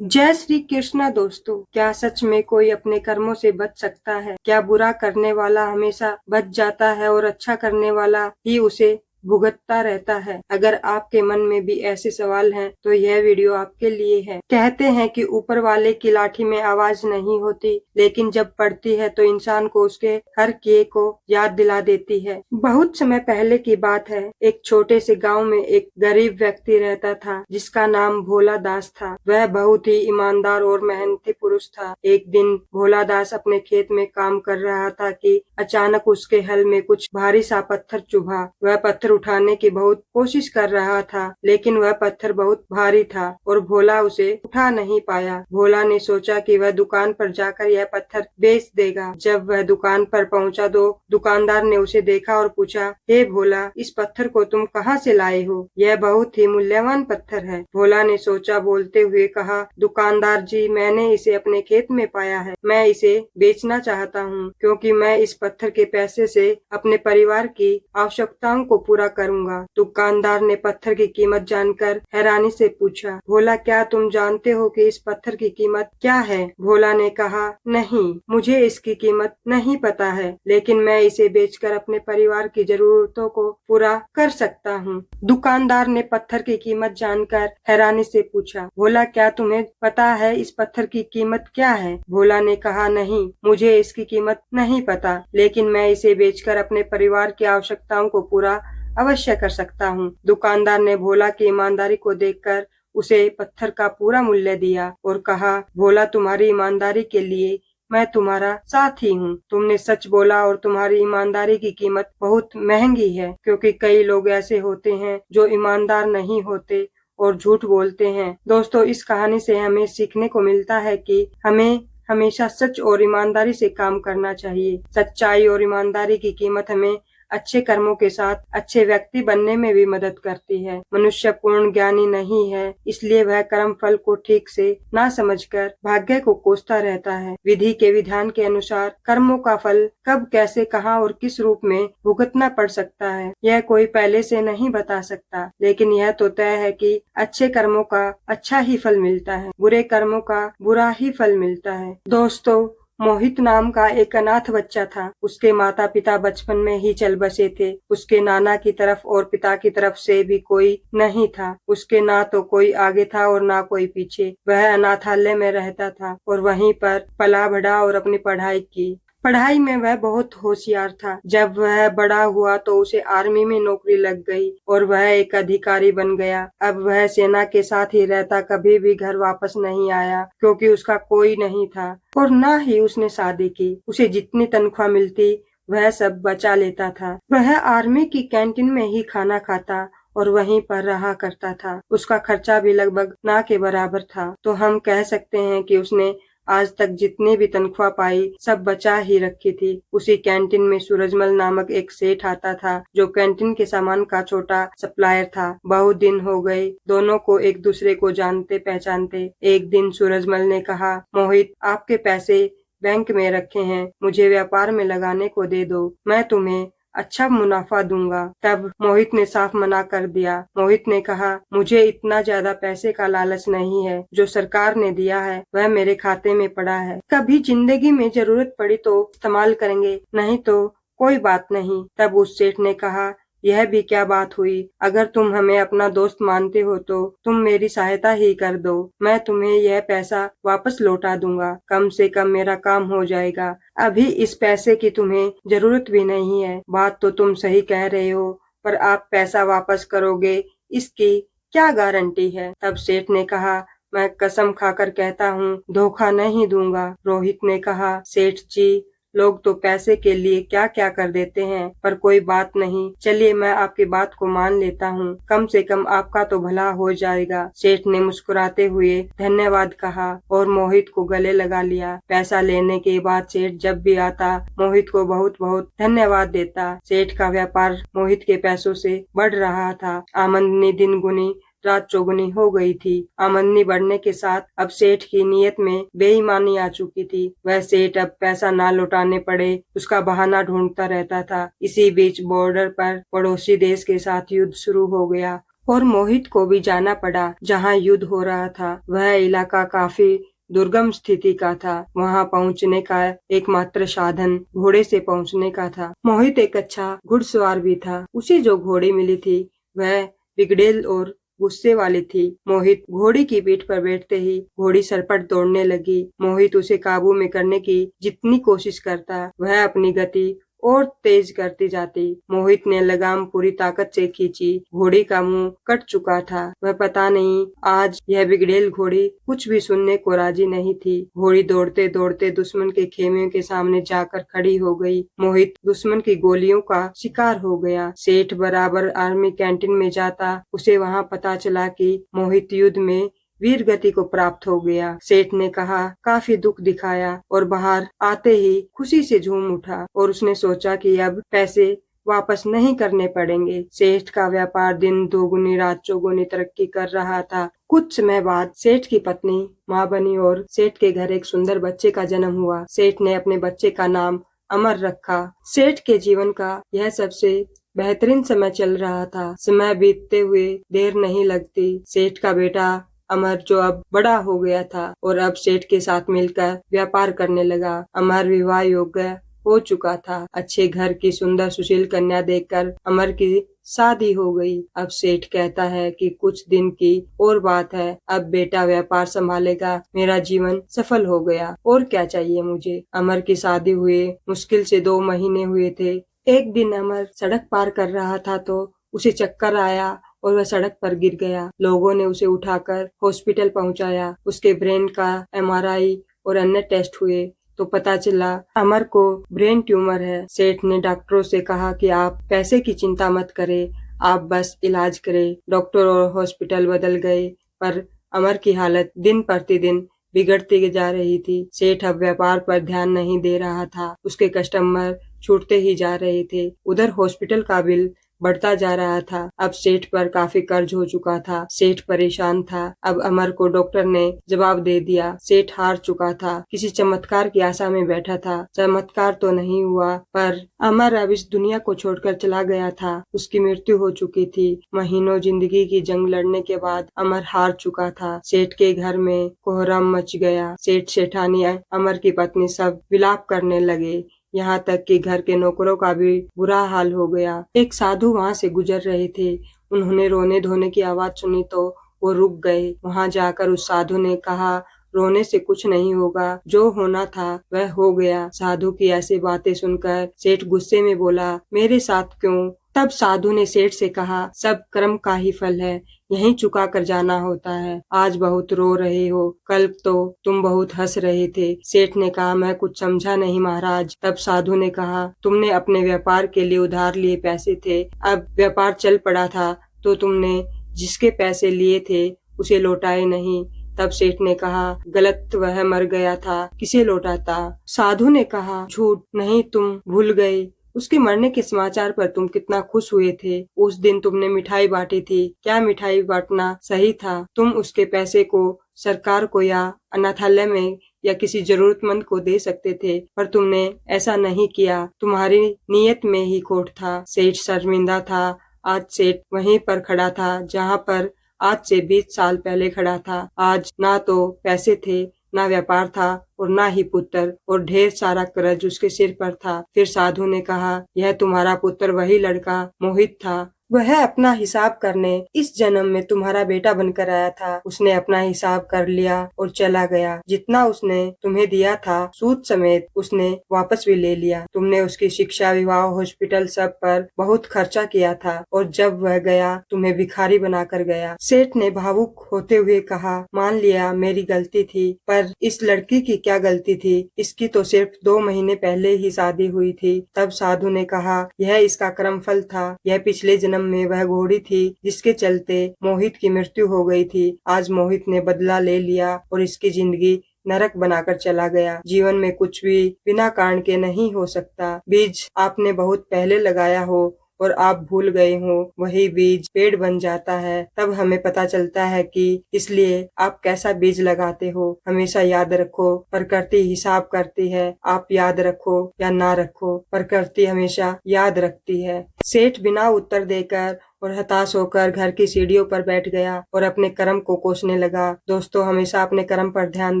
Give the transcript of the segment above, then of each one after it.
जय श्री कृष्णा दोस्तों। क्या सच में कोई अपने कर्मों से बच सकता है? क्या बुरा करने वाला हमेशा बच जाता है और अच्छा करने वाला ही उसे भुगतता रहता है? अगर आपके मन में भी ऐसे सवाल हैं, तो यह वीडियो आपके लिए है। कहते हैं कि ऊपर वाले की लाठी में आवाज नहीं होती, लेकिन जब पड़ती है तो इंसान को उसके हर किए को याद दिला देती है। बहुत समय पहले की बात है। एक छोटे से गांव में एक गरीब व्यक्ति रहता था, जिसका नाम भोला दास था। वह बहुत ही ईमानदार और मेहनती पुरुष था। एक दिन भोला दास अपने खेत में काम कर रहा था कि अचानक उसके हल में कुछ भारी सा पत्थर चुभा। वह पत्थर उठाने की बहुत कोशिश कर रहा था, लेकिन वह पत्थर बहुत भारी था और भोला उसे उठा नहीं पाया। भोला ने सोचा कि वह दुकान पर जाकर यह पत्थर बेच देगा। जब वह दुकान पर पहुंचा तो दुकानदार ने उसे देखा और पूछा, हे भोला, इस पत्थर को तुम कहाँ से लाए हो? यह बहुत ही मूल्यवान पत्थर है। भोला ने सोचा, बोलते हुए कहा, दुकानदार जी, मैंने इसे अपने खेत में पाया है। मैं इसे बेचना चाहता हूँ, क्योंकि मैं इस पत्थर के पैसे से अपने परिवार की आवश्यकताओं को पूरा करूँगा। दुकानदार ने पत्थर की कीमत जानकर हैरानी से पूछा, भोला, क्या तुम जानते हो कि इस पत्थर की कीमत क्या है? भोला ने कहा, नहीं, मुझे इसकी कीमत नहीं पता है, लेकिन मैं इसे बेचकर अपने परिवार की जरूरतों को पूरा कर सकता हूँ। दुकानदार ने पत्थर की कीमत जानकर हैरानी से पूछा, भोला, क्या तुम्हें पता है इस पत्थर की कीमत क्या है? भोला ने कहा, नहीं, मुझे इसकी कीमत नहीं पता, लेकिन मैं इसे बेचकर अपने परिवार की आवश्यकताओं को पूरा अवश्य कर सकता हूँ। दुकानदार ने भोला की ईमानदारी को देखकर उसे पत्थर का पूरा मूल्य दिया और कहा, भोला, तुम्हारी ईमानदारी के लिए मैं तुम्हारा साथी हूँ। तुमने सच बोला और तुम्हारी ईमानदारी की कीमत बहुत महंगी है, क्योंकि कई लोग ऐसे होते हैं जो ईमानदार नहीं होते और झूठ बोलते हैं। दोस्तों, इस कहानी से हमें सीखने को मिलता है कि हमें हमेशा सच और ईमानदारी से काम करना चाहिए। सच्चाई और ईमानदारी की कीमत हमें अच्छे कर्मों के साथ अच्छे व्यक्ति बनने में भी मदद करती है। मनुष्य पूर्ण ज्ञानी नहीं है, इसलिए वह कर्म फल को ठीक से ना समझकर भाग्य को कोसता रहता है। विधि के विधान के अनुसार कर्मों का फल कब, कैसे, कहाँ और किस रूप में भुगतना पड़ सकता है, यह कोई पहले से नहीं बता सकता, लेकिन यह तो तय है कि अच्छे कर्मों का अच्छा ही फल मिलता है, बुरे कर्मों का बुरा ही फल मिलता है। दोस्तों, मोहित नाम का एक अनाथ बच्चा था। उसके माता पिता बचपन में ही चल बसे थे। उसके नाना की तरफ और पिता की तरफ से भी कोई नहीं था। उसके ना तो कोई आगे था और ना कोई पीछे। वह अनाथालय में रहता था और वहीं पर पला बढ़ा और अपनी पढ़ाई की। पढ़ाई में वह बहुत होशियार था। जब वह बड़ा हुआ तो उसे आर्मी में नौकरी लग गई और वह एक अधिकारी बन गया। अब वह सेना के साथ ही रहता, कभी भी घर वापस नहीं आया, क्योंकि उसका कोई नहीं था और न ही उसने शादी की। उसे जितनी तनख्वाह मिलती वह सब बचा लेता था। वह आर्मी की कैंटीन में ही खाना खाता और वहीं पर रहा करता था। उसका खर्चा भी लगभग ना के बराबर था। तो हम कह सकते हैं कि उसने आज तक जितनी भी तनख्वाह पाई सब बचा ही रखी थी। उसी कैंटीन में सूरजमल नामक एक सेठ आता था, जो कैंटीन के सामान का छोटा सप्लायर था। बहुत दिन हो गए दोनों को एक दूसरे को जानते पहचानते। एक दिन सूरजमल ने कहा, मोहित, आपके पैसे बैंक में रखे हैं, मुझे व्यापार में लगाने को दे दो, मैं तुम्हें अच्छा मुनाफा दूंगा। तब मोहित ने साफ मना कर दिया। मोहित ने कहा, मुझे इतना ज्यादा पैसे का लालच नहीं है। जो सरकार ने दिया है वह मेरे खाते में पड़ा है। कभी जिंदगी में जरूरत पड़ी तो इस्तेमाल करेंगे, नहीं तो कोई बात नहीं। तब उस सेठ ने कहा, यह भी क्या बात हुई? अगर तुम हमें अपना दोस्त मानते हो तो तुम मेरी सहायता ही कर दो। मैं तुम्हें यह पैसा वापस लौटा दूंगा। कम से कम मेरा काम हो जाएगा। अभी इस पैसे की तुम्हें जरूरत भी नहीं है। बात तो तुम सही कह रहे हो, पर आप पैसा वापस करोगे इसकी क्या गारंटी है? तब सेठ ने कहा, मैं कसम खाकर कहता हूँ, धोखा नहीं दूंगा। रोहित ने कहा, सेठ जी, लोग तो पैसे के लिए क्या क्या कर देते हैं, पर कोई बात नहीं, चलिए मैं आपकी बात को मान लेता हूँ। कम से कम आपका तो भला हो जाएगा। सेठ ने मुस्कुराते हुए धन्यवाद कहा और मोहित को गले लगा लिया। पैसा लेने के बाद सेठ जब भी आता मोहित को बहुत बहुत धन्यवाद देता। सेठ का व्यापार मोहित के पैसों से बढ़ रहा था। आमदनी दिन गुनी रात चौगुनी हो गई थी। आमदनी बढ़ने के साथ अब सेठ की नीयत में बेईमानी आ चुकी थी। वह सेठ अब पैसा ना लौटाने पड़े उसका बहाना ढूंढता रहता था। इसी बीच बॉर्डर पर पड़ोसी देश के साथ युद्ध शुरू हो गया और मोहित को भी जाना पड़ा जहाँ युद्ध हो रहा था। वह इलाका काफी दुर्गम स्थिति का था। वहाँ पहुँचने का एकमात्र साधन घोड़े से पहुँचने का था। मोहित एक अच्छा घुड़सवार भी था। उसे जो घोड़ी मिली थी वह बिगड़ेल और गुस्से वाली थी। मोहित घोड़ी की पीठ पर बैठते ही घोड़ी सरपट दौड़ने लगी। मोहित उसे काबू में करने की जितनी कोशिश करता, वह अपनी गति और तेज करती जाती। मोहित ने लगाम पूरी ताकत से खींची। घोड़ी का मुंह कट चुका था। वह पता नहीं आज यह बिगड़ेल घोड़ी कुछ भी सुनने को राजी नहीं थी। घोड़ी दौड़ते दौड़ते दुश्मन के खेमे के सामने जाकर खड़ी हो गई। मोहित दुश्मन की गोलियों का शिकार हो गया। सेठ बराबर आर्मी कैंटीन में जाता। उसे वहाँ पता चला कि मोहित युद्ध में वीर गति को प्राप्त हो गया। सेठ ने कहा, काफी दुख दिखाया और बाहर आते ही खुशी से झूम उठा और उसने सोचा कि अब पैसे वापस नहीं करने पड़ेंगे। सेठ का व्यापार दिन दोगुनी रात चौगुनी तरक्की कर रहा था। कुछ समय बाद सेठ की पत्नी माँ बनी और सेठ के घर एक सुंदर बच्चे का जन्म हुआ। सेठ ने अपने बच्चे का नाम अमर रखा। सेठ के जीवन का यह सबसे बेहतरीन समय चल रहा था। समय बीतते हुए देर नहीं लगती। सेठ का बेटा अमर जो अब बड़ा हो गया था और अब सेठ के साथ मिलकर व्यापार करने लगा। अमर विवाह योग्य हो चुका था। अच्छे घर की सुंदर सुशील कन्या देखकर अमर की शादी हो गई। अब सेठ कहता है कि कुछ दिन की और बात है, अब बेटा व्यापार संभालेगा, मेरा जीवन सफल हो गया, और क्या चाहिए मुझे। अमर की शादी हुए मुश्किल से 2 महीने हुए थे। एक दिन अमर सड़क पार कर रहा था तो उसे चक्कर आया और वह सड़क पर गिर गया। लोगों ने उसे उठाकर हॉस्पिटल पहुंचाया। उसके ब्रेन का एमआरआई और अन्य टेस्ट हुए तो पता चला अमर को ब्रेन ट्यूमर है। सेठ ने डॉक्टरों से कहा कि आप पैसे की चिंता मत करें, आप बस इलाज करें। डॉक्टर और हॉस्पिटल बदल गए पर अमर की हालत दिन प्रतिदिन बिगड़ती जा रही थी। सेठ अब व्यापार पर ध्यान नहीं दे रहा था। उसके कस्टमर छूटते ही जा रहे थे। उधर हॉस्पिटल का बिल बढ़ता जा रहा था। अब सेठ पर काफी कर्ज हो चुका था। सेठ परेशान था। अब अमर को डॉक्टर ने जवाब दे दिया। सेठ हार चुका था। किसी चमत्कार की आशा में बैठा था। चमत्कार तो नहीं हुआ पर अमर अब इस दुनिया को छोड़कर चला गया था। उसकी मृत्यु हो चुकी थी। महीनों जिंदगी की जंग लड़ने के बाद अमर हार चुका था। सेठ के घर में कोहराम मच गया। सेठ सेठानी अमर की पत्नी सब विलाप करने लगे। यहाँ तक कि घर के नौकरों का भी बुरा हाल हो गया। एक साधु वहाँ से गुजर रहे थे। उन्होंने रोने धोने की आवाज सुनी तो वो रुक गए। वहाँ जाकर उस साधु ने कहा, रोने से कुछ नहीं होगा, जो होना था वह हो गया। साधु की ऐसी बातें सुनकर सेठ गुस्से में बोला, मेरे साथ क्यों? तब साधु ने सेठ से कहा, सब कर्म का ही फल है, यहीं चुका कर जाना होता है। आज बहुत रो रहे हो, कल तो तुम बहुत हंस रहे थे। सेठ ने कहा, मैं कुछ समझा नहीं महाराज। तब साधु ने कहा, तुमने अपने व्यापार के लिए उधार लिए पैसे थे, अब व्यापार चल पड़ा था तो तुमने जिसके पैसे लिए थे उसे लौटाए नहीं। तब सेठ ने कहा, गलत, वह मर गया था, किसे लौटाता? साधु ने कहा, झूठ नहीं, तुम भूल गए। उसके मरने के समाचार पर तुम कितना खुश हुए थे। उस दिन तुमने मिठाई बांटी थी। क्या मिठाई बांटना सही था? तुम उसके पैसे को सरकार को या अनाथालय में या किसी जरूरतमंद को दे सकते थे, पर तुमने ऐसा नहीं किया। तुम्हारी नीयत में ही खोट था। सेठ शर्मिंदा था। आज सेठ वहीं पर खड़ा था जहाँ पर आज से 20 साल पहले खड़ा था। आज ना तो पैसे थे, ना व्यापार था और ना ही पुत्र, और ढेर सारा कर्ज उसके सिर पर था। फिर साधु ने कहा, यह तुम्हारा पुत्र वही लड़का मोहित था। वह अपना हिसाब करने इस जन्म में तुम्हारा बेटा बनकर आया था। उसने अपना हिसाब कर लिया और चला गया। जितना उसने तुम्हें दिया था सूद समेत उसने वापस भी ले लिया। तुमने उसकी शिक्षा, विवाह, हॉस्पिटल सब पर बहुत खर्चा किया था और जब वह गया तुम्हें भिखारी बनाकर गया। सेठ ने भावुक होते हुए कहा, मान लिया मेरी गलती थी, पर इस लड़की की क्या गलती थी? इसकी तो सिर्फ 2 महीने पहले ही शादी हुई थी। तब साधु ने कहा, यह इसका कर्म फल था। यह पिछले जन्म में वह घोड़ी थी जिसके चलते मोहित की मृत्यु हो गई थी। आज मोहित ने बदला ले लिया और इसकी जिंदगी नरक बनाकर चला गया। जीवन में कुछ भी बिना कारण के नहीं हो सकता। बीज आपने बहुत पहले लगाया हो और आप भूल गए हो, वही बीज पेड़ बन जाता है। तब हमें पता चलता है कि इसलिए आप कैसा बीज लगाते हो। हमेशा याद रखो, प्रकृति हिसाब करती है। आप याद रखो या ना रखो, प्रकृति हमेशा याद रखती है। सेठ बिना उत्तर देकर और हताश होकर घर की सीढ़ियों पर बैठ गया और अपने कर्म को कोसने लगा। दोस्तों, हमेशा अपने कर्म पर ध्यान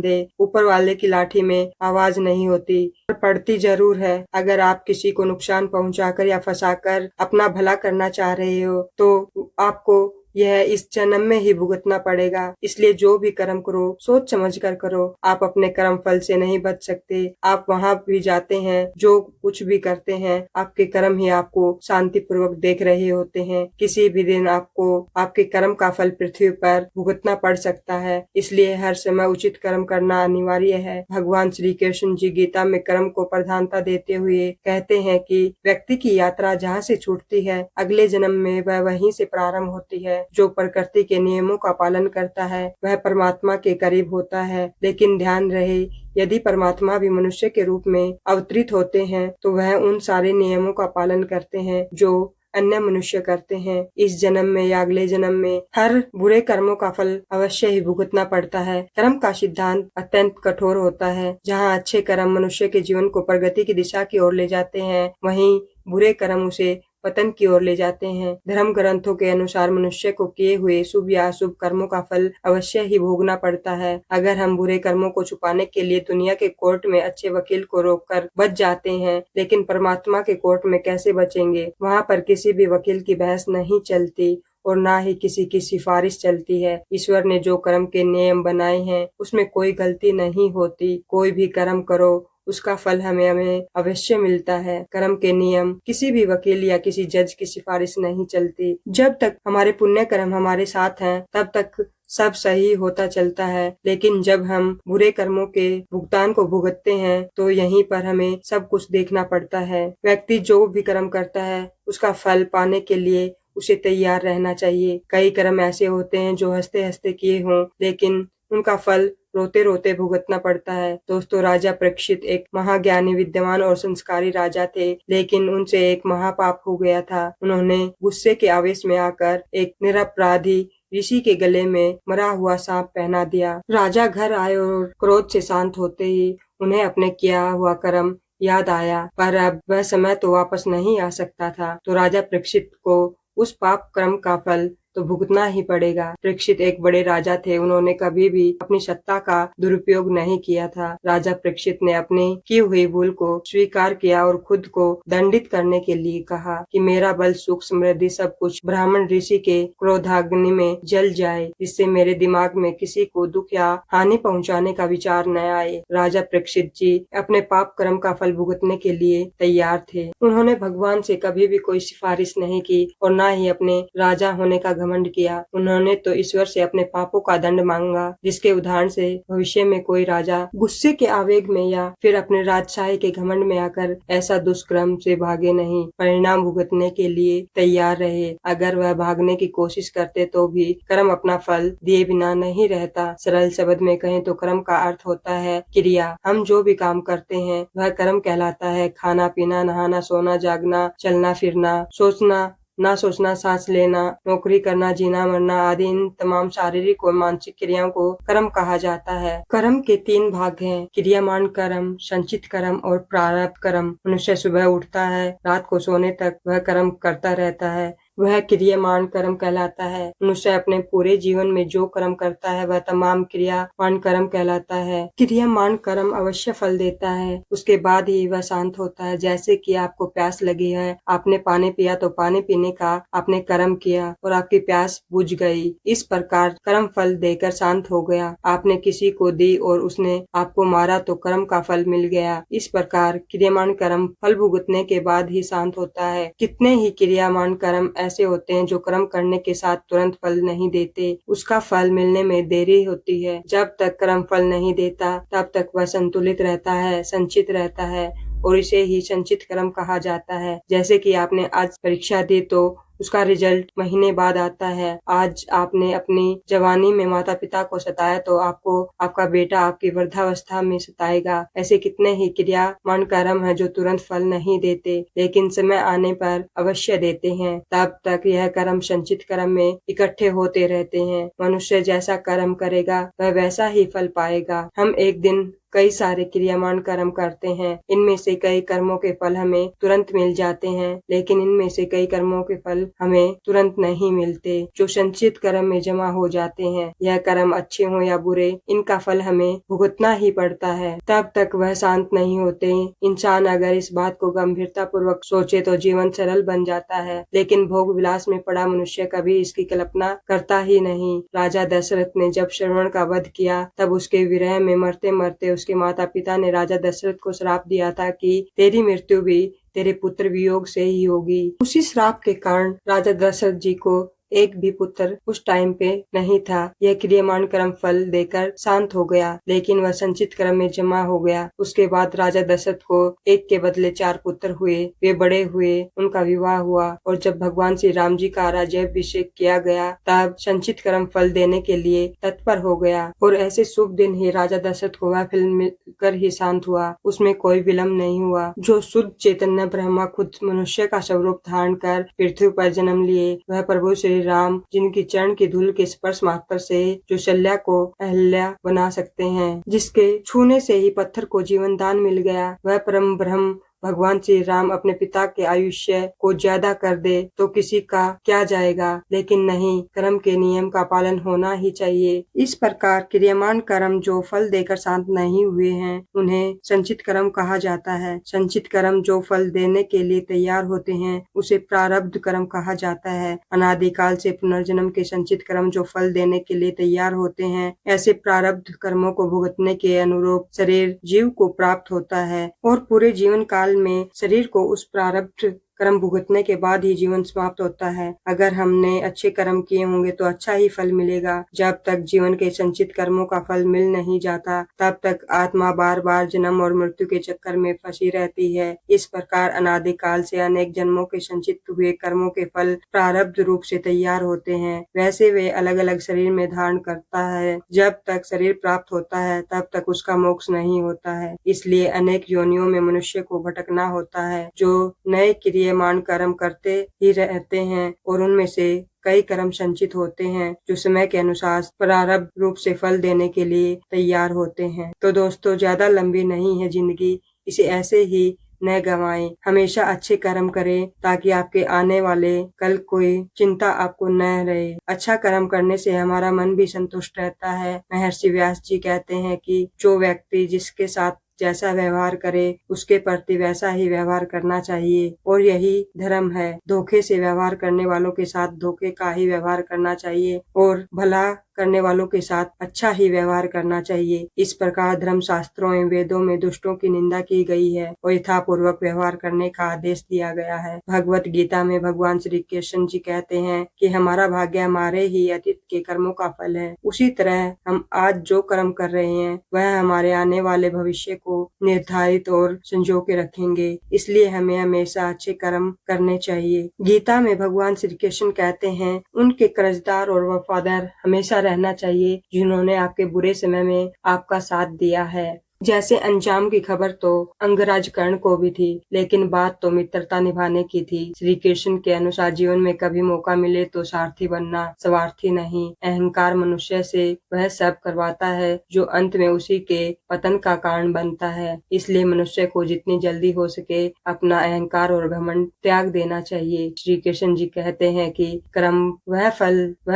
दे। ऊपर वाले की लाठी में आवाज नहीं होती, पर पड़ती जरूर है। अगर आप किसी को नुकसान पहुंचाकर या फंसाकर अपना भला करना चाह रहे हो तो आपको यह इस जन्म में ही भुगतना पड़ेगा। इसलिए जो भी कर्म करो सोच समझ कर करो। आप अपने कर्म फल से नहीं बच सकते। आप वहाँ भी जाते हैं, जो कुछ भी करते हैं आपके कर्म ही आपको शांति पूर्वक देख रहे होते हैं। किसी भी दिन आपको आपके कर्म का फल पृथ्वी पर भुगतना पड़ सकता है। इसलिए हर समय उचित कर्म करना अनिवार्य है। भगवान श्री कृष्ण जी गीता में कर्म को प्रधानता देते हुए कहते हैं कि व्यक्ति की यात्रा जहाँ से छूटती है, अगले जन्म में वह वहीं से प्रारंभ होती है। जो प्रकृति के नियमों का पालन करता है वह परमात्मा के करीब होता है। लेकिन ध्यान रहे, यदि परमात्मा भी मनुष्य के रूप में अवतरित होते हैं तो वह उन सारे नियमों का पालन करते हैं जो अन्य मनुष्य करते हैं। इस जन्म में या अगले जन्म में हर बुरे कर्मों का फल अवश्य ही भुगतना पड़ता है। कर्म का सिद्धांत अत्यंत कठोर होता है। जहाँ अच्छे कर्म मनुष्य के जीवन को प्रगति की दिशा की ओर ले जाते हैं, वहीं बुरे कर्म उसे पतन की ओर ले जाते हैं। धर्म ग्रंथों के अनुसार मनुष्य को किए हुए शुभ या अशुभ कर्मों का फल अवश्य ही भोगना पड़ता है। अगर हम बुरे कर्मों को छुपाने के लिए दुनिया के कोर्ट में अच्छे वकील को रोककर बच जाते हैं, लेकिन परमात्मा के कोर्ट में कैसे बचेंगे? वहाँ पर किसी भी वकील की बहस नहीं चलती और ना ही किसी की सिफारिश चलती है। ईश्वर ने जो कर्म के नियम बनाए हैं उसमें कोई गलती नहीं होती। कोई भी कर्म करो उसका फल हमें अवश्य मिलता है। कर्म के नियम किसी भी वकील या किसी जज की सिफारिश नहीं चलती। जब तक हमारे पुण्य कर्म हमारे साथ हैं तब तक सब सही होता चलता है, लेकिन जब हम बुरे कर्मों के भुगतान को भुगतते हैं तो यहीं पर हमें सब कुछ देखना पड़ता है। व्यक्ति जो भी कर्म करता है उसका फल पाने के लिए उसे तैयार रहना चाहिए। कई कर्म ऐसे होते हैं जो हंसते हंसते किए हों, लेकिन उनका फल रोते रोते भुगतना पड़ता है। दोस्तों, राजा परीक्षित एक महाज्ञानी, विद्वान और संस्कारी राजा थे, लेकिन उनसे एक महापाप हो गया था। उन्होंने गुस्से के आवेश में आकर एक निरपराधी ऋषि के गले में मरा हुआ सांप पहना दिया। राजा घर आए और क्रोध से शांत होते ही उन्हें अपने किया हुआ कर्म याद आया, पर अब वह समय तो वापस नहीं आ सकता था। तो राजा परीक्षित को उस पाप कर्म का फल तो भुगतना ही पड़ेगा। परीक्षित एक बड़े राजा थे। उन्होंने कभी भी अपनी सत्ता का दुरुपयोग नहीं किया था। राजा परीक्षित ने अपनी की हुई भूल को स्वीकार किया और खुद को दंडित करने के लिए कहा कि मेरा बल, सुख, समृद्धि सब कुछ ब्राह्मण ऋषि के क्रोधाग्नि में जल जाए, जिससे मेरे दिमाग में किसी को दुख या हानि पहुंचाने का विचार न आए। राजा परीक्षित जी अपने पाप कर्म का फल भुगतने के लिए तैयार थे। उन्होंने भगवान से कभी भी कोई सिफारिश नहीं की और न ही अपने राजा होने का घमंड किया। उन्होंने तो ईश्वर से अपने पापों का दंड मांगा, जिसके उदाहरण से भविष्य में कोई राजा गुस्से के आवेग में या फिर अपने राजशाही के घमंड में आकर ऐसा दुष्कर्म से भागे नहीं, परिणाम भुगतने के लिए तैयार रहे। अगर वह भागने की कोशिश करते तो भी कर्म अपना फल दिए बिना नहीं रहता। सरल शब्द में कहें तो कर्म का अर्थ होता है क्रिया। हम जो भी काम करते हैं वह कर्म कहलाता है। खाना पीना, नहाना, सोना, जागना, चलना फिरना, सोचना ना सोचना, सांस लेना, नौकरी करना, जीना मरना आदि इन तमाम शारीरिक और मानसिक क्रियाओं को कर्म कहा जाता है। कर्म के 3 भाग हैं, क्रियामान कर्म, संचित कर्म और प्रारब्ध कर्म। मनुष्य सुबह उठता है, रात को सोने तक वह कर्म करता रहता है, वह क्रियामान कर्म कहलाता है। मनुष्य अपने पूरे जीवन में जो कर्म करता है वह तमाम क्रियामान कर्म कहलाता है। क्रियामान कर्म अवश्य फल देता है, उसके बाद ही वह शांत होता है। जैसे कि आपको प्यास लगी है, आपने पानी पिया तो पानी पीने का आपने कर्म किया और आपकी प्यास बुझ गई। इस प्रकार कर्म फल देकर शांत हो गया। आपने किसी को दी और उसने आपको मारा तो कर्म का फल मिल गया। इस प्रकार क्रियामान कर्म फल भुगतने के बाद ही शांत होता है। कितने ही क्रियामान कर्म ऐसे होते हैं जो कर्म करने के साथ तुरंत फल नहीं देते, उसका फल मिलने में देरी होती है। जब तक कर्म फल नहीं देता तब तक वह संतुलित रहता है, संचित रहता है और इसे ही संचित कर्म कहा जाता है। जैसे कि आपने आज परीक्षा दी तो उसका रिजल्ट महीने बाद आता है। आज आपने अपनी जवानी में माता पिता को सताया तो आपको आपका बेटा आपकी वृद्धावस्था में सताएगा। ऐसे कितने ही क्रियामान कर्म है जो तुरंत फल नहीं देते, लेकिन समय आने पर अवश्य देते हैं। तब तक यह कर्म संचित कर्म में इकट्ठे होते रहते हैं। मनुष्य जैसा कर्म करेगा वह वैसा ही फल पाएगा। हम एक दिन कई सारे क्रियामान कर्म करते हैं। इनमें से कई कर्मों के फल हमें तुरंत मिल जाते हैं, लेकिन इनमें से कई कर्मों के फल हमें तुरंत नहीं मिलते, जो संचित कर्म में जमा हो जाते हैं। यह कर्म अच्छे हो या बुरे, इनका फल हमें भुगतना ही पड़ता है। तब तक वह शांत नहीं होते। इंसान अगर इस बात को गंभीरता पूर्वक सोचे तो जीवन सरल बन जाता है, लेकिन भोग विलास में पड़ा मनुष्य कभी इसकी कल्पना करता ही नहीं। राजा दशरथ ने जब श्रवण का वध किया, तब उसके विरह में मरते मरते उसके माता पिता ने राजा दशरथ को श्राप दिया था कि तेरी मृत्यु भी तेरे पुत्र वियोग से ही होगी। उसी श्राप के कारण राजा दशरथ जी को एक भी पुत्र उस टाइम पे नहीं था। यह क्रियमान कर्म फल देकर शांत हो गया, लेकिन वह संचित कर्म में जमा हो गया। उसके बाद राजा दशरथ को एक के बदले 4 पुत्र हुए। वे बड़े हुए, उनका विवाह हुआ, और जब भगवान श्री राम जी का राज्याभिषेक किया गया, तब संचित कर्म फल देने के लिए तत्पर हो गया। और ऐसे शुभ दिन ही राजा दशरथ को वह फल मिलकर ही शांत हुआ। उसमें कोई विलम्ब नहीं हुआ। जो शुद्ध चैतन्य ब्रह्मा खुद मनुष्य का स्वरूप धारण कर पृथ्वी पर जन्म लिए, वह प्रभु श्री राम, जिनकी चरण की धूल के स्पर्श मात्र से जो शल्या को अहल्या बना सकते हैं, जिसके छूने से ही पत्थर को जीवन दान मिल गया, वह परम ब्रह्म भगवान श्री राम अपने पिता के आयुष्य को ज्यादा कर दे तो किसी का क्या जाएगा, लेकिन नहीं, कर्म के नियम का पालन होना ही चाहिए। इस प्रकार क्रियमान कर्म जो फल देकर शांत नहीं हुए हैं, उन्हें संचित कर्म कहा जाता है। संचित कर्म जो फल देने के लिए तैयार होते हैं, उसे प्रारब्ध कर्म कहा जाता है। अनादिकाल से पुनर्जन्म के संचित कर्म जो फल देने के लिए तैयार होते हैं, ऐसे प्रारब्ध कर्मों को भुगतने के अनुरूप शरीर जीव को प्राप्त होता है, और पूरे जीवन काल में शरीर को उस प्रारब्ध कर्म भुगतने के बाद ही जीवन समाप्त होता है। अगर हमने अच्छे कर्म किए होंगे तो अच्छा ही फल मिलेगा। जब तक जीवन के संचित कर्मों का फल मिल नहीं जाता, तब तक आत्मा बार बार जन्म और मृत्यु के चक्कर में फंसी रहती है। इस प्रकार अनादिकाल से अनेक जन्मों के संचित हुए कर्मों के फल प्रारब्ध रूप से तैयार होते हैं। वैसे वे अलग अलग शरीर में धारण करता है। जब तक शरीर प्राप्त होता है, तब तक उसका मोक्ष नहीं होता है। इसलिए अनेक योनियों में मनुष्य को भटकना होता है, जो नए क्रियमान कर्म करते ही रहते हैं, और उनमें से कई कर्म संचित होते हैं जो समय के अनुसार प्रारब्ध रूप से फल देने के लिए तैयार होते हैं। तो दोस्तों, ज्यादा लंबी नहीं है जिंदगी, इसे ऐसे ही न गवाएं। हमेशा अच्छे कर्म करें ताकि आपके आने वाले कल कोई चिंता आपको न रहे। अच्छा कर्म करने से हमारा मन भी संतुष्ट रहता है। महर्षि व्यास जी कहते हैं कि जो व्यक्ति जिसके साथ जैसा व्यवहार करे, उसके प्रति वैसा ही व्यवहार करना चाहिए, और यही धर्म है। धोखे से व्यवहार करने वालों के साथ धोखे का ही व्यवहार करना चाहिए, और भला करने वालों के साथ अच्छा ही व्यवहार करना चाहिए। इस प्रकार धर्म शास्त्रों एवं वेदों में दुष्टों की निंदा की गई है और यथापूर्वक व्यवहार करने का आदेश दिया गया है। भगवत गीता में भगवान श्री कृष्ण जी कहते हैं कि हमारा भाग्य हमारे ही अतीत के कर्मों का फल है। उसी तरह हम आज जो कर्म कर रहे हैं, वह हमारे आने वाले भविष्य को निर्धारित और संजो के रखेंगे। इसलिए हमें हमेशा अच्छे कर्म करने चाहिए। गीता में भगवान श्री कृष्ण कहते हैं, उनके कर्जदार और वफादार हमेशा रहना चाहिए जिन्होंने आपके बुरे समय में आपका साथ दिया है। जैसे अंजाम की खबर तो अंगराज कर्ण को भी थी, लेकिन बात तो मित्रता निभाने की थी। श्री कृष्ण के अनुसार जीवन में कभी मौका मिले तो सारथी बनना, स्वार्थी नहीं। अहंकार मनुष्य से वह सब करवाता है जो अंत में उसी के पतन का कारण बनता है। इसलिए मनुष्य को जितनी जल्दी हो सके अपना अहंकार और घमंड त्याग देना चाहिए। श्री कृष्ण जी कहते हैं कि कर्म वह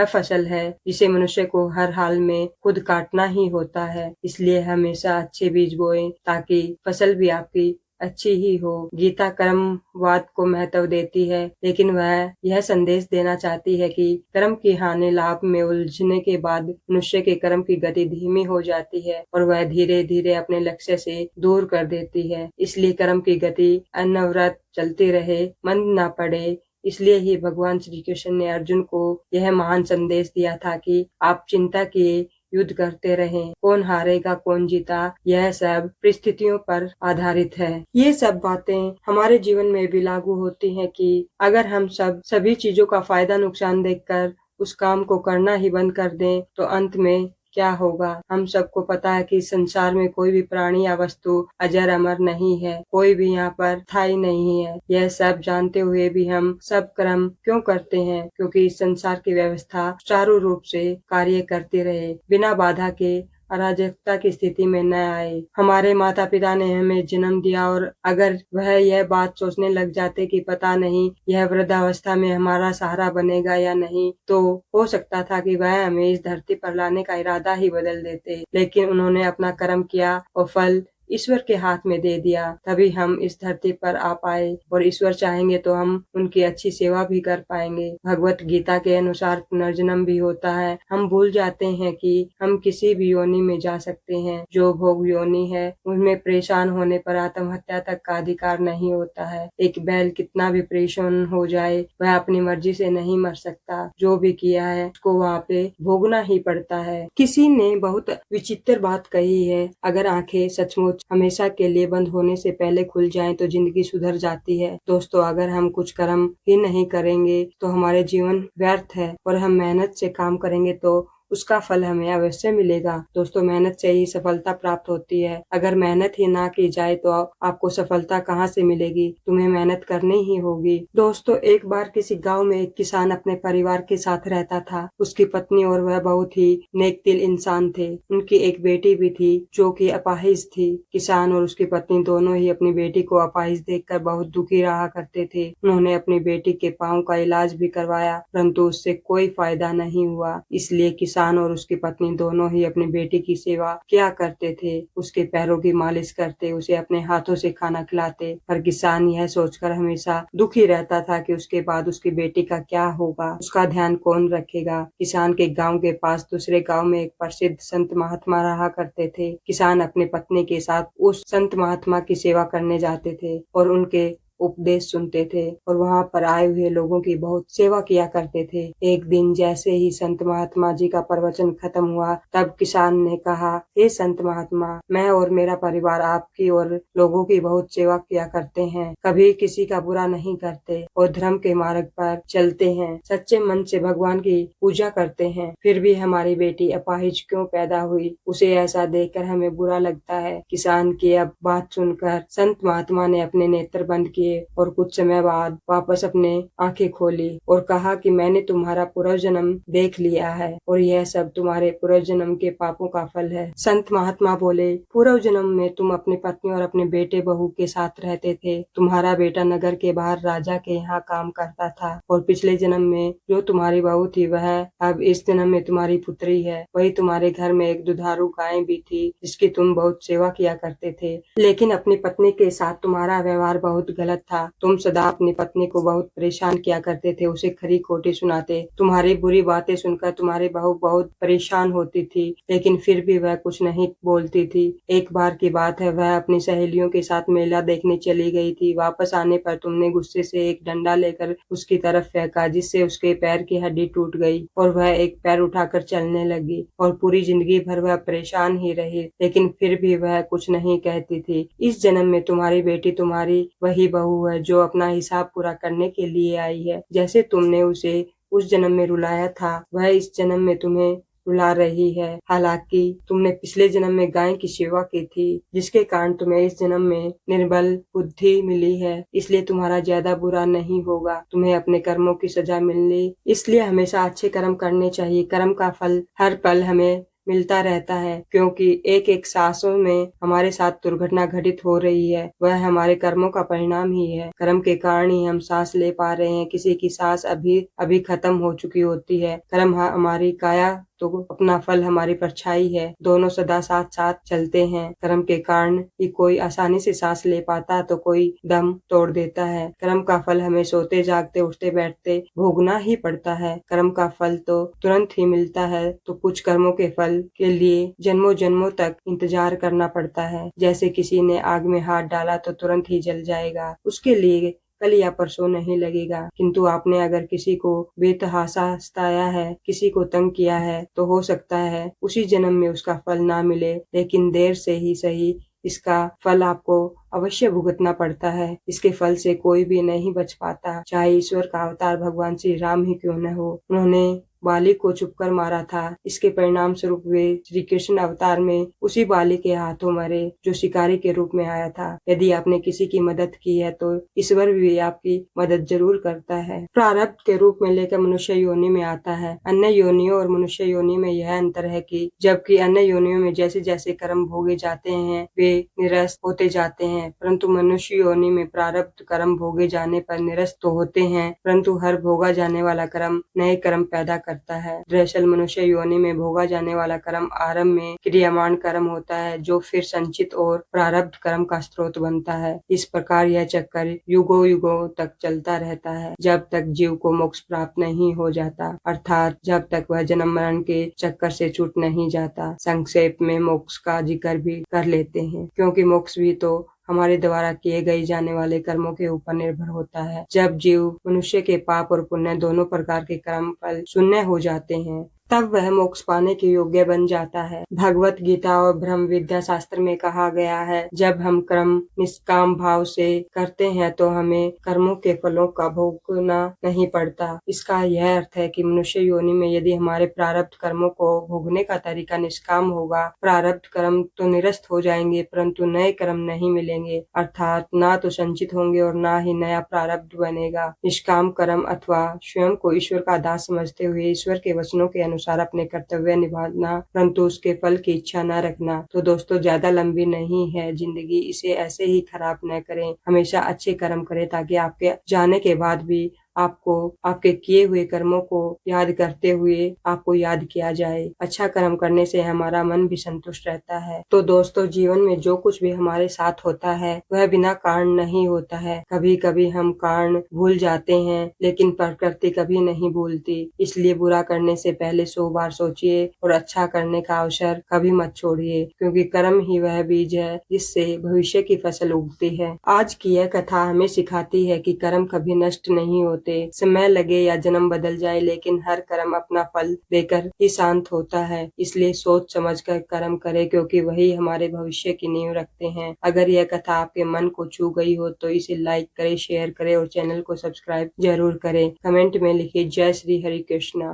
फसल है जिसे मनुष्य को हर हाल में खुद काटना ही होता है। इसलिए हमेशा अच्छे बीज बोएं ताकि फसल भी आपकी अच्छी ही हो। गीता कर्मवाद को महत्व देती है, लेकिन वह यह संदेश देना चाहती है कि कर्म की हानि लाभ में उलझने के बाद मनुष्य के कर्म की गति धीमी हो जाती है और वह धीरे धीरे अपने लक्ष्य से दूर कर देती है। इसलिए कर्म की गति अनवरत चलती रहे, मंद न पड़े। इसलिए ही भगवान श्री कृष्ण ने अर्जुन को यह महान संदेश दिया था कि आप चिंता किए युद्ध करते रहें। कौन हारेगा कौन जीता, यह सब परिस्थितियों पर आधारित है। ये सब बातें हमारे जीवन में भी लागू होती हैं कि अगर हम सभी चीजों का फायदा नुकसान देखकर उस काम को करना ही बंद कर दें तो अंत में क्या होगा। हम सबको पता है कि संसार में कोई भी प्राणी या वस्तु अजर अमर नहीं है, कोई भी यहाँ पर स्थायी नहीं है। यह सब जानते हुए भी हम सब कर्म क्यों करते हैं? क्योंकि इस संसार की व्यवस्था सुचारू रूप से कार्य करती रहे, बिना बाधा के अराजकता की स्थिति में न आए। हमारे माता पिता ने हमें जन्म दिया और अगर वह यह बात सोचने लग जाते कि पता नहीं यह वृद्धावस्था में हमारा सहारा बनेगा या नहीं, तो हो सकता था कि वह हमें इस धरती पर लाने का इरादा ही बदल देते। लेकिन उन्होंने अपना कर्म किया और फल ईश्वर के हाथ में दे दिया, तभी हम इस धरती पर आ पाए और ईश्वर चाहेंगे तो हम उनकी अच्छी सेवा भी कर पाएंगे। भगवत गीता के अनुसार पुनर्जन्म भी होता है। हम भूल जाते हैं कि हम किसी भी योनि में जा सकते हैं। जो भोग योनि है उनमें परेशान होने पर आत्महत्या तक का अधिकार नहीं होता है। एक बैल कितना भी परेशान हो जाए वह अपनी मर्जी से नहीं मर सकता। जो भी किया है उसको वहाँ पे भोगना ही पड़ता है। किसी ने बहुत विचित्र बात कही है, अगर आंखें सचमुच हमेशा के लिए बंद होने से पहले खुल जाएं तो जिंदगी सुधर जाती है। दोस्तों, अगर हम कुछ कर्म ही नहीं करेंगे तो हमारे जीवन व्यर्थ है और हम मेहनत से काम करेंगे तो उसका फल हमें अवश्य मिलेगा। दोस्तों, मेहनत से ही सफलता प्राप्त होती है। अगर मेहनत ही ना की जाए तो आपको सफलता कहाँ से मिलेगी? तुम्हें मेहनत करनी ही होगी। दोस्तों, एक बार किसी गांव में एक किसान अपने परिवार के साथ रहता था। उसकी पत्नी और वह बहुत ही नेक दिल इंसान थे। उनकी एक बेटी भी थी जो कि अपाहिज थी। किसान और उसकी पत्नी दोनों ही अपनी बेटी को अपाहिज देखकर बहुत दुखी रहा करते थे। उन्होंने अपनी बेटी के पाँव का इलाज भी करवाया, परंतु उससे कोई फायदा नहीं हुआ। इसलिए किसान और उसकी पत्नी दोनों ही अपनी बेटी की सेवा किया करते थे। उसके पैरों की मालिश करते, उसे अपने हाथों से खाना खिलाते। पर किसान यह सोचकर हमेशा दुखी रहता था कि उसके बाद उसकी बेटी का क्या होगा, उसका ध्यान कौन रखेगा। किसान के गांव के पास दूसरे गांव में एक प्रसिद्ध संत महात्मा रहा करते थे। किसान अपनी पत्नी के साथ उस संत महात्मा की सेवा करने जाते थे और उनके उपदेश सुनते थे और वहाँ पर आए हुए लोगों की बहुत सेवा किया करते थे। एक दिन जैसे ही संत महात्मा जी का प्रवचन खत्म हुआ, तब किसान ने कहा, हे संत महात्मा, मैं और मेरा परिवार आपकी और लोगों की बहुत सेवा किया करते हैं, कभी किसी का बुरा नहीं करते और धर्म के मार्ग पर चलते हैं, सच्चे मन से भगवान की पूजा करते हैं, फिर भी हमारी बेटी अपाहिज क्यों पैदा हुई, उसे ऐसा देखकर हमें बुरा लगता है। किसान की अब बात सुनकर संत महात्मा ने अपने नेत्र बंद किए और कुछ समय बाद वापस अपने आंखें खोली और कहा कि मैंने तुम्हारा पूर्व जन्म देख लिया है और यह सब तुम्हारे पूर्व जन्म के पापों का फल है। संत महात्मा बोले, पूर्व जन्म में तुम अपनी पत्नी और अपने बेटे बहू के साथ रहते थे। तुम्हारा बेटा नगर के बाहर राजा के यहाँ काम करता था और पिछले जन्म में जो तुम्हारी बहू थी वह अब इस जन्म में तुम्हारी पुत्री है। वही तुम्हारे घर में एक दुधारू गाय भी थी जिसकी तुम बहुत सेवा किया करते थे, लेकिन अपनी पत्नी के साथ तुम्हारा व्यवहार बहुत गलत था। तुम सदा अपनी पत्नी को बहुत परेशान किया करते थे, उसे खरी खोटी सुनाते। तुम्हारी बुरी बातें सुनकर तुम्हारी बहू बहुत परेशान होती थी, लेकिन फिर भी वह कुछ नहीं बोलती थी। एक बार की बात है, वह अपनी सहेलियों के साथ मेला देखने चली गई थी। वापस आने पर तुमने गुस्से से एक डंडा लेकर उसकी तरफ फेंका, जिससे उसके पैर की हड्डी टूट गई और वह एक पैर उठाकर चलने लगी और पूरी जिंदगी भर वह परेशान ही रही, लेकिन फिर भी वह कुछ नहीं कहती थी। इस जन्म में तुम्हारी बेटी तुम्हारी वही बहू है जो अपना हिसाब पूरा करने के लिए आई है। जैसे तुमने उसे उस जन्म में रुलाया था, वह इस जन्म में तुम्हें रुला रही है। हालांकि तुमने पिछले जन्म में गाय की सेवा की थी, जिसके कारण तुम्हें इस जन्म में निर्बल बुद्धि मिली है, इसलिए तुम्हारा ज्यादा बुरा नहीं होगा। तुम्हें अपने कर्मों की सजा मिलनी, इसलिए हमेशा अच्छे कर्म करने चाहिए। कर्म का फल हर पल हमें मिलता रहता है, क्योंकि एक एक सांसों में हमारे साथ दुर्घटना घटित हो रही है, वह हमारे कर्मों का परिणाम ही है। कर्म के कारण ही हम सांस ले पा रहे हैं। किसी की सांस अभी अभी खत्म हो चुकी होती है। कर्म हमारी काया तो अपना फल हमारी परछाई है, दोनों सदा साथ साथ चलते हैं। कर्म के कारण ही कोई आसानी से सांस ले पाता तो कोई दम तोड़ देता है। कर्म का फल हमें सोते जागते उठते बैठते भोगना ही पड़ता है। कर्म का फल तो तुरंत ही मिलता है, तो कुछ कर्मों के फल के लिए जन्मों जन्मों तक इंतजार करना पड़ता है। जैसे किसी ने आग में हाथ डाला तो तुरंत ही जल जाएगा, उसके लिए कल या परसों नहीं लगेगा। किंतु आपने अगर किसी को बेतहाशा सताया है, किसी को तंग किया है, तो हो सकता है उसी जन्म में उसका फल ना मिले, लेकिन देर से ही सही इसका फल आपको अवश्य भुगतना पड़ता है। इसके फल से कोई भी नहीं बच पाता, चाहे ईश्वर का अवतार भगवान श्री राम ही क्यों न हो। उन्होंने बाली को छुपकर मारा था, इसके परिणाम स्वरूप वे श्री कृष्ण अवतार में उसी बाली के हाथों मरे जो शिकारी के रूप में आया था। यदि आपने किसी की मदद की है तो ईश्वर भी आपकी मदद जरूर करता है। प्रारब्ध के रूप में लेकर मनुष्य योनि में आता है। अन्य योनियों और मनुष्य योनि में यह अंतर है कि जबकि अन्य योनियों में जैसे जैसे कर्म भोगे जाते हैं वे निरस्त होते जाते हैं, परंतु मनुष्य योनि में प्रारब्ध कर्म भोगे जाने पर निरस्त तो होते हैं, परंतु हर भोगा जाने वाला कर्म नए कर्म पैदा करता है। दरअसल मनुष्य योनि में भोगा जाने वाला कर्म आरंभ में क्रियामान कर्म होता है जो फिर संचित और प्रारब्ध कर्म का स्रोत बनता है। इस प्रकार यह चक्कर युगों युगों तक चलता रहता है जब तक जीव को मोक्ष प्राप्त नहीं हो जाता, अर्थात जब तक वह जन्म मरण के चक्कर से छूट नहीं जाता। संक्षेप में मोक्ष का जिक्र भी कर लेते हैं, क्योंकि मोक्ष भी तो हमारे द्वारा किए गए जाने वाले कर्मों के ऊपर निर्भर होता है। जब जीव मनुष्य के पाप और पुण्य दोनों प्रकार के कर्म फल शून्य हो जाते हैं तब वह मोक्ष पाने के योग्य बन जाता है। भगवत गीता और ब्रह्म विद्या शास्त्र में कहा गया है, जब हम कर्म निष्काम भाव से करते हैं तो हमें कर्मों के फलों का भोगना नहीं पड़ता। इसका यह अर्थ है कि मनुष्य योनि में यदि हमारे प्रारब्ध कर्मों को भोगने का तरीका निष्काम होगा, प्रारब्ध कर्म तो निरस्त हो जाएंगे परंतु नए कर्म नहीं मिलेंगे, अर्थात ना तो संचित होंगे और ना ही नया प्रारब्ध बनेगा। निष्काम कर्म अथवा स्वयं को ईश्वर का दास समझते हुए ईश्वर के वचनों के अनुसार अपने कर्तव्य निभाना परंतु उसके फल की इच्छा न रखना। तो दोस्तों ज्यादा लंबी नहीं है जिंदगी, इसे ऐसे ही खराब न करें, हमेशा अच्छे कर्म करें ताकि आपके जाने के बाद भी आपको आपके किए हुए कर्मों को याद करते हुए आपको याद किया जाए। अच्छा कर्म करने से हमारा मन भी संतुष्ट रहता है। तो दोस्तों जीवन में जो कुछ भी हमारे साथ होता है वह बिना कारण नहीं होता है। कभी कभी हम कारण भूल जाते हैं लेकिन प्रकृति कभी नहीं भूलती। इसलिए बुरा करने से पहले 100 बार सोचिए और अच्छा करने का अवसर कभी मत छोड़िए, क्योंकि कर्म ही वह बीज है जिससे भविष्य की फसल उगती है। आज की यह कथा हमें सिखाती है कि कर्म कभी नष्ट नहीं होते। समय लगे या जन्म बदल जाए लेकिन हर कर्म अपना फल देकर ही शांत होता है। इसलिए सोच समझ कर कर्म करें, क्योंकि वही हमारे भविष्य की नींव रखते हैं। अगर यह कथा आपके मन को छू गई हो तो इसे लाइक करें, शेयर करें और चैनल को सब्सक्राइब जरूर करें। कमेंट में लिखिए जय श्री हरि कृष्णा।